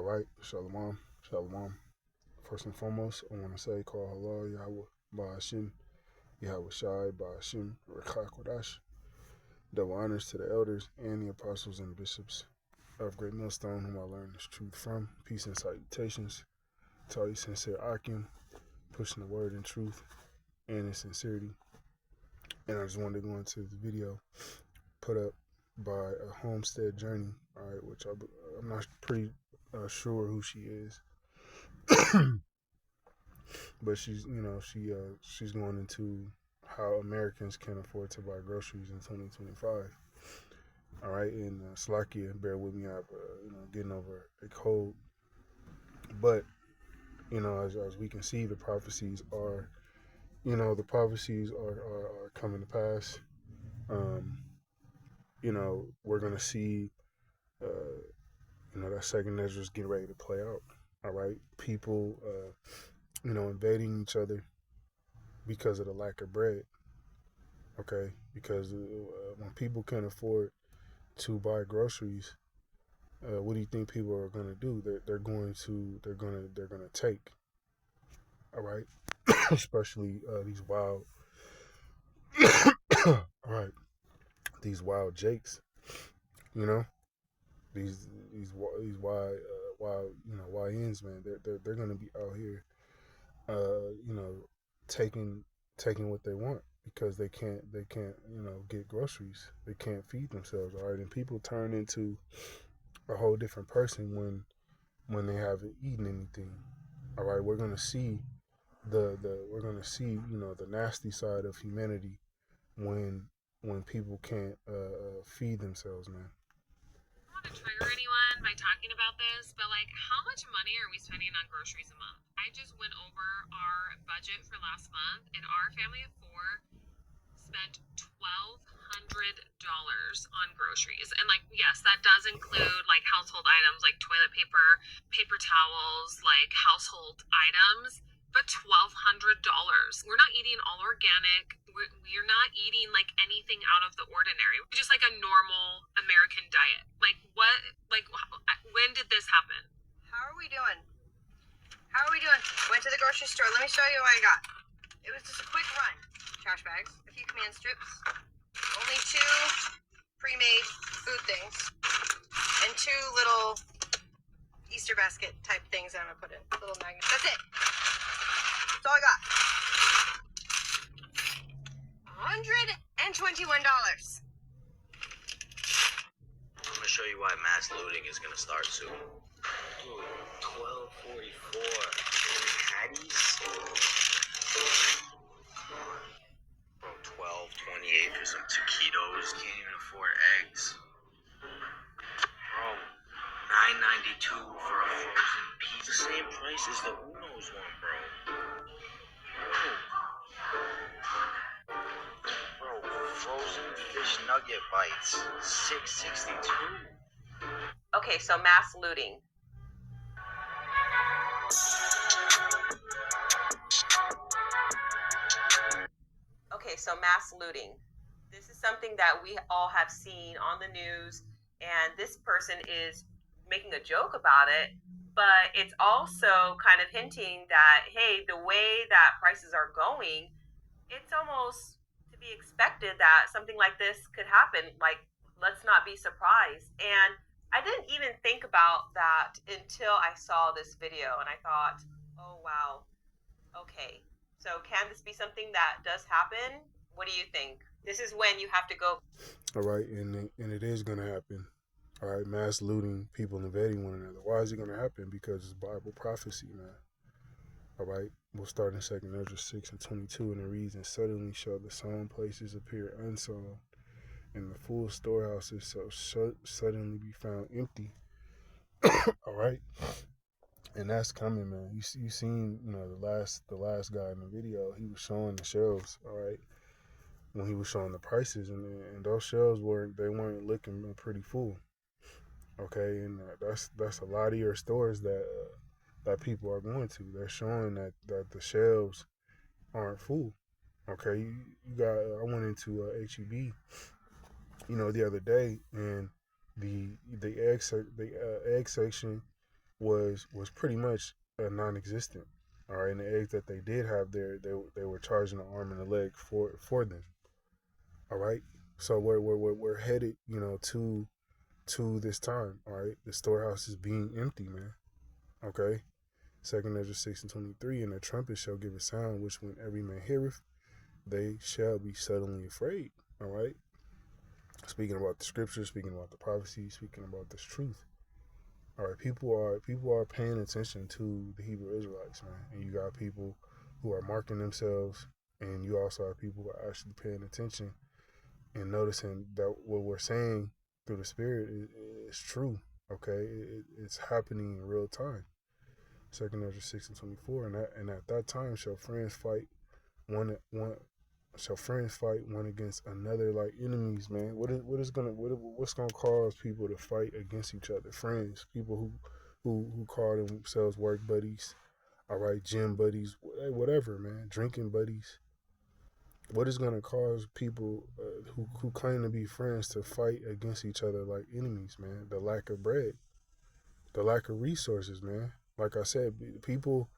right, Shalom, Shalom. First and foremost, I want to say, call halal Yahweh Ba'ashim, Yahweh Shai Ba'ashim, Rekakwadash. Double honors to the elders and the apostles and bishops of Great Millstone, whom I learned this truth from. Peace and salutations to all you sincere Akim, pushing the word in truth and in sincerity. And I just wanted to go into the video put up by a homestead journey, all right, which I'm not pretty sure who she is. But she's going into how Americans can afford to buy groceries in 2025. All right, and Slakia, bear with me, I'm getting over a cold, but as we can see, the prophecies are coming to pass. Um, we're gonna see, that second Ezra's getting ready to play out. All right, people, invading each other because of the lack of bread. Okay, because when people can't afford to buy groceries, what do you think people are going to do? They're going to take. All right, especially these wild, all right, these wild jakes. You know, these wild YNs, man. They're going to be out here, taking what they want because they can't get groceries. They can't feed themselves. All right, and people turn into a whole different person when they haven't eaten anything. All right, we're gonna see the nasty side of humanity when people can't feed themselves, man. I don't want to trigger anyone by talking about this, but like, how much money are we spending on groceries a month? I just went over our budget for last month, and our family of four spent $1,200 on groceries. And like, yes, that does include like household items like toilet paper, paper towels, like household items. But $1,200. We're not eating all organic. We're not eating like anything out of the ordinary. Just like a normal American diet. Like what? Like when did this happen? How are we doing? Went to the grocery store. Let me show you what I got. It was just a quick run. Trash bags, a few command strips, only 2 pre-made food things, and 2 little Easter basket type things that I'm gonna put in. Little magnets. That's it. That's all I got. $121. I'm gonna show you why mass looting is gonna start soon. Dude, $12.44. Patties? Bro, $12.28 for some taquitos. Can't even afford eggs. Bro, $9.92 for a frozen pizza. Same price as the Uno's one, bro. Bro, frozen fish nugget bites. $6.62. Okay, so mass looting. This is something that we all have seen on the news, and this person is making a joke about it, but it's also kind of hinting that, hey, the way that prices are going, it's almost to be expected that something like this could happen. Like, let's not be surprised. And I didn't even think about that until I saw this video, and I thought, oh, wow, okay. So can this be something that does happen? What do you think? This is when you have to go. All right, and it is gonna happen. All right, mass looting, people invading one another. Why is it gonna happen? Because it's Bible prophecy, man. All right, we'll start in 2nd Ezra 6:22, and it reads, "And suddenly shall the sown places appear unsown, and the full storehouses shall suddenly be found empty." All right, and that's coming, man. You seen the last guy in the video. He was showing the shelves. All right, when he was showing the prices, and those shelves weren't looking pretty full. Okay, and that's a lot of your stores that people are going to. They're showing that the shelves aren't full. Okay, you got. I went into HEB, the other day, and the egg section was pretty much non-existent. All right, and the eggs that they did have there, they were charging an arm and a leg for them. All right, so we're headed, to this time. All right, the storehouse is being empty, man. Okay, Second Ezra 6:23, and the trumpet shall give a sound, which when every man heareth, they shall be suddenly afraid. All right, speaking about the scriptures, speaking about the prophecy, speaking about this truth. All right, people are paying attention to the Hebrew Israelites, man, and you got people who are marking themselves, and you also have people who are actually paying attention and noticing that what we're saying through the Spirit is true. Okay, it's happening in real time. Second Ezra 6:24, and at that time shall friends fight one against another like enemies, man. What's gonna cause people to fight against each other? Friends, people who call themselves work buddies, all right, gym buddies, whatever, man, drinking buddies. What is gonna cause people who claim to be friends to fight against each other like enemies, man? The lack of bread, the lack of resources, man. Like I said, people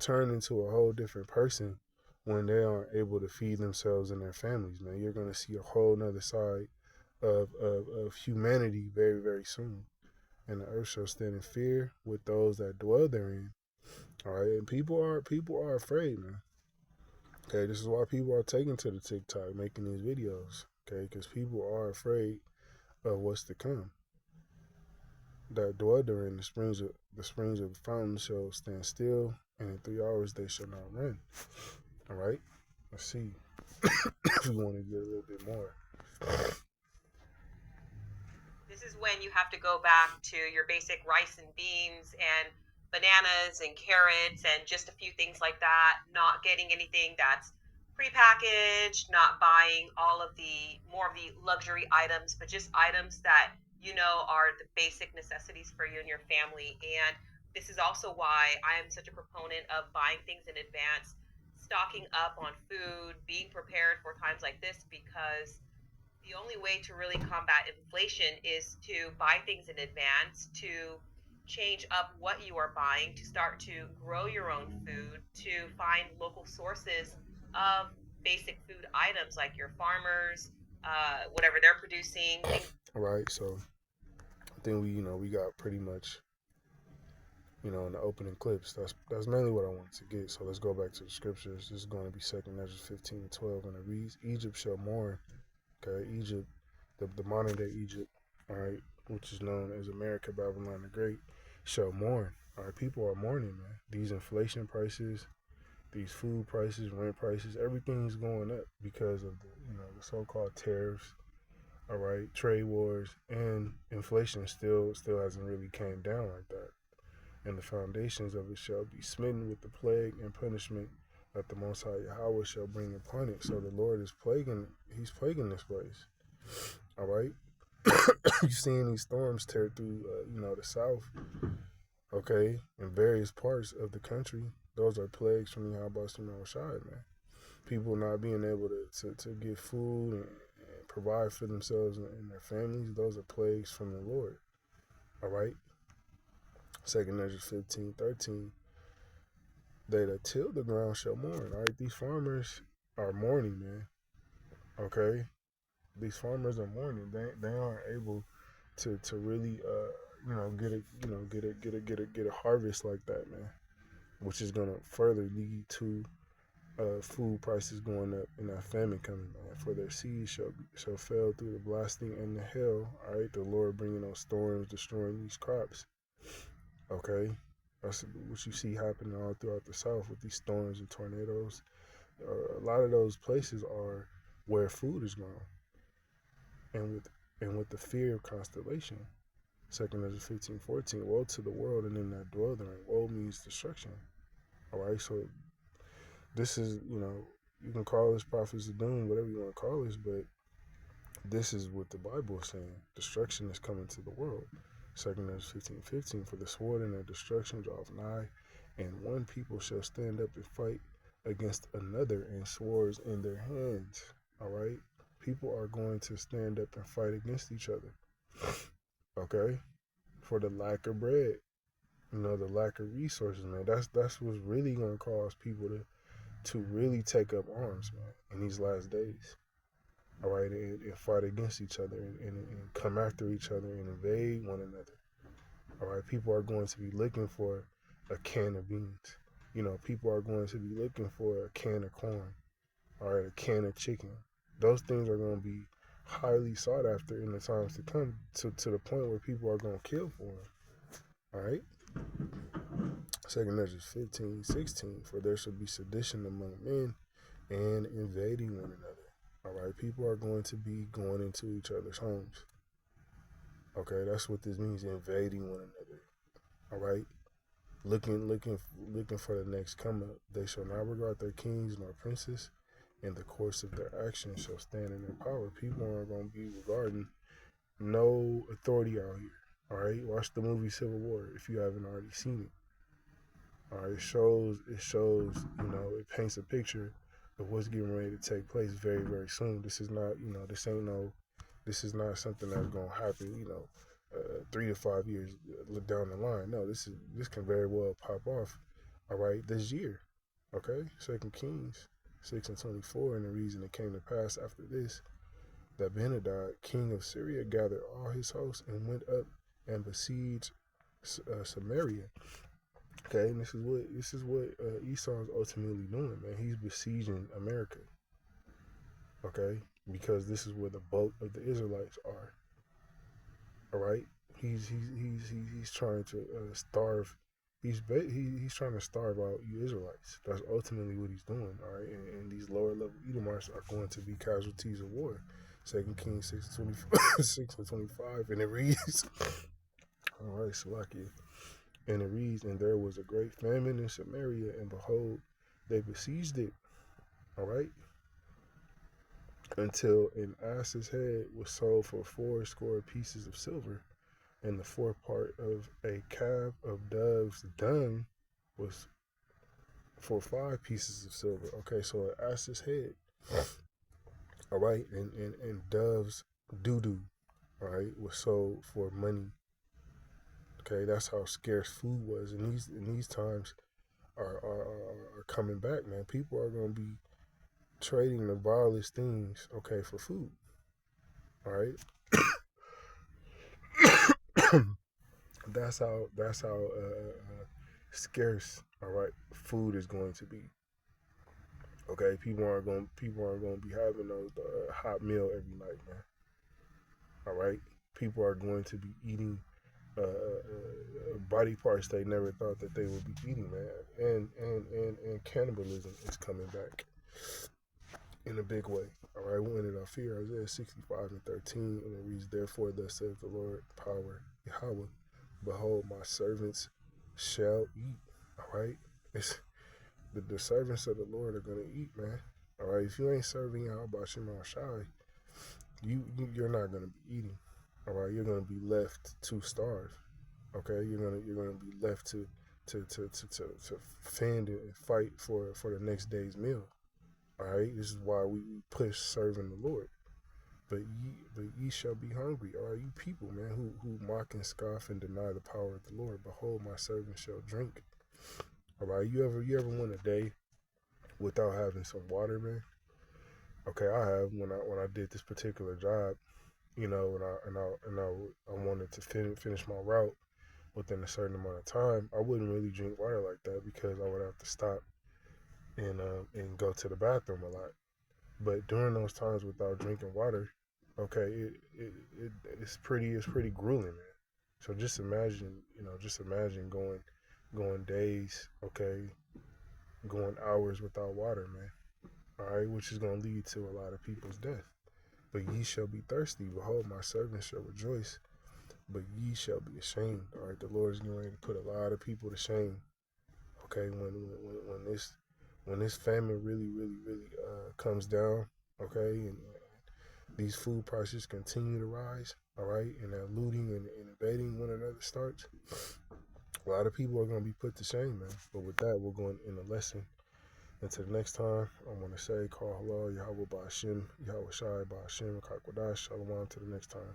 turn into a whole different person when they aren't able to feed themselves and their families, man. You're gonna see a whole nother side of humanity very, very soon. And the earth shall stand in fear with those that dwell therein. All right, and people are afraid, man. Okay, this is why people are taking to the TikTok, making these videos. Okay, because people are afraid of what's to come. That dwell therein, the springs of the fountain shall stand still, and in 3 hours they shall not run. All right, let's see if we want to get a little bit more. This is when you have to go back to your basic rice and beans and bananas and carrots and just a few things like that, not getting anything that's prepackaged, not buying all of the more of the luxury items, but just items that are the basic necessities for you and your family. And this is also why I am such a proponent of buying things in advance, stocking up on food, being prepared for times like this, because the only way to really combat inflation is to buy things in advance, to change up what you are buying, to start to grow your own food, to find local sources of basic food items like your farmers, whatever they're producing, things. All right, so I think we got pretty much in the opening clips. That's mainly what I wanted to get. So let's go back to the scriptures. This is going to be Second Ezra 15:12, and it reads, "Egypt shall mourn." Okay, Egypt, the modern day Egypt, all right, which is known as America, Babylon the Great, shall mourn. All right, people are mourning, man. These inflation prices, these food prices, rent prices, everything's going up because of the so-called tariffs. All right, trade wars and inflation still hasn't really came down like that. And the foundations of it shall be smitten with the plague and punishment that the Most High Yahweh shall bring upon it. So the Lord is He's plaguing this place. All right, you seeing these storms tear through, the South. Okay, in various parts of the country. Those are plagues from the Yahweh Shai, man. People not being able to get food and provide for themselves and their families. Those are plagues from the Lord. All right. Second Ezra 15:13. They that till the ground shall mourn. All right, these farmers are mourning, man. Okay, these farmers are mourning. They aren't able to really get a harvest like that, man. Which is gonna further lead to food prices going up and that famine coming, man. For their seed shall fail through the blasting and the hail. All right, the Lord bringing those storms, destroying these crops. Okay, that's what you see happening all throughout the South with these storms and tornadoes. A lot of those places are where food is grown, and with the fear of constellation. Second Ezra 15:14. Woe to the world and in that dwell therein. Woe means destruction. All right, so this is you can call this prophets of doom, whatever you want to call this, but this is what the Bible is saying. Destruction is coming to the world. Second Ezra 15:15. For the sword and their destruction draweth nigh, and one people shall stand up and fight against another, and swords in their hands. All right, people are going to stand up and fight against each other. Okay, for the lack of bread. The lack of resources, man. That's what's really gonna cause people to really take up arms, man, in these last days. All right, and fight against each other and come after each other and invade one another. All right, people are going to be looking for a can of beans. People are going to be looking for a can of corn. All right, a can of chicken. Those things are going to be highly sought after in the times to come, to the point where people are going to kill for them. All right. Second Ezra 15:16. For there shall be sedition among men and invading one another. All right, people are going to be going into each other's homes. Okay, that's what this means, invading one another. All right, looking for the next come up. They shall not regard their kings nor princes, and the course of their actions shall stand in their power. People aren't going to be regarding no authority out here. All right, watch the movie Civil War if you haven't already seen it. All right, it paints a picture of what's getting ready to take place very, very soon. This is not, this is not something that's gonna happen, 3 to 5 years down the line. No, this can very well pop off. All right, this year. Okay, Second Kings 6:24, and the reason it came to pass after this that Benhadad, king of Syria, gathered all his hosts and went up and besieged Samaria. Okay, and this is what Esau is ultimately doing, man. He's besieging America. Okay, because this is where the bulk of the Israelites are. All right, he's trying to starve. He's trying to starve out you Israelites. That's ultimately what he's doing. All right, and these lower level Edomites are going to be casualties of war. Second Kings 6:25, and it reads, all right, Salakia. And it reads, and there was a great famine in Samaria, and behold, they besieged it, all right, until an ass's head was sold for 80 pieces of silver, and the fourth part of a calf of dove's dung was for 5 pieces of silver. Okay, so an ass's head, all right, and dove's doo doo, all right, was sold for money. Okay, that's how scarce food was in these times. Are coming back, man. People are gonna be trading the vilest things, okay, for food. All right. That's how scarce, all right, food is going to be. Okay, people aren't going to be having those hot meal every night, man. All right, people are going to be eating body parts they never thought that they would be eating, man. And cannibalism is coming back in a big way. All right, we'll end it off here. Isaiah 65:13, and it reads, therefore, thus saith the Lord, power, Yahweh, behold, my servants shall eat. All right, it's the servants of the Lord are gonna eat, man. All right, if you ain't serving out by Shema Shai, you're not gonna be eating. All right, you're gonna be left to starve. Okay, you're gonna be left to fend and fight for the next day's meal. All right, this is why we push serving the Lord. But ye shall be hungry. All right, you people, man, who mock and scoff and deny the power of the Lord. Behold, my servant shall drink. All right, you ever went a day without having some water, man? Okay, I have when I did this particular job, and I wanted to finish my route within a certain amount of time. I wouldn't really drink water like that because I would have to stop and go to the bathroom a lot. But during those times without drinking water, okay, it's pretty grueling, man. So just imagine going days, okay, going hours without water, man. All right, which is gonna lead to a lot of people's death. But ye shall be thirsty. Behold, my servant shall rejoice. But ye shall be ashamed. All right, the Lord is going to put a lot of people to shame. Okay, when this famine really comes down, okay, and these food prices continue to rise, all right, and that looting and invading one another starts, a lot of people are going to be put to shame, man. But with that, we're going in the lesson. Until the next time, I want to say, call halal, Yahweh Ba'ashim, Yahweh Shai Ba'ashim, Kakwadash, Shalom, to the next time.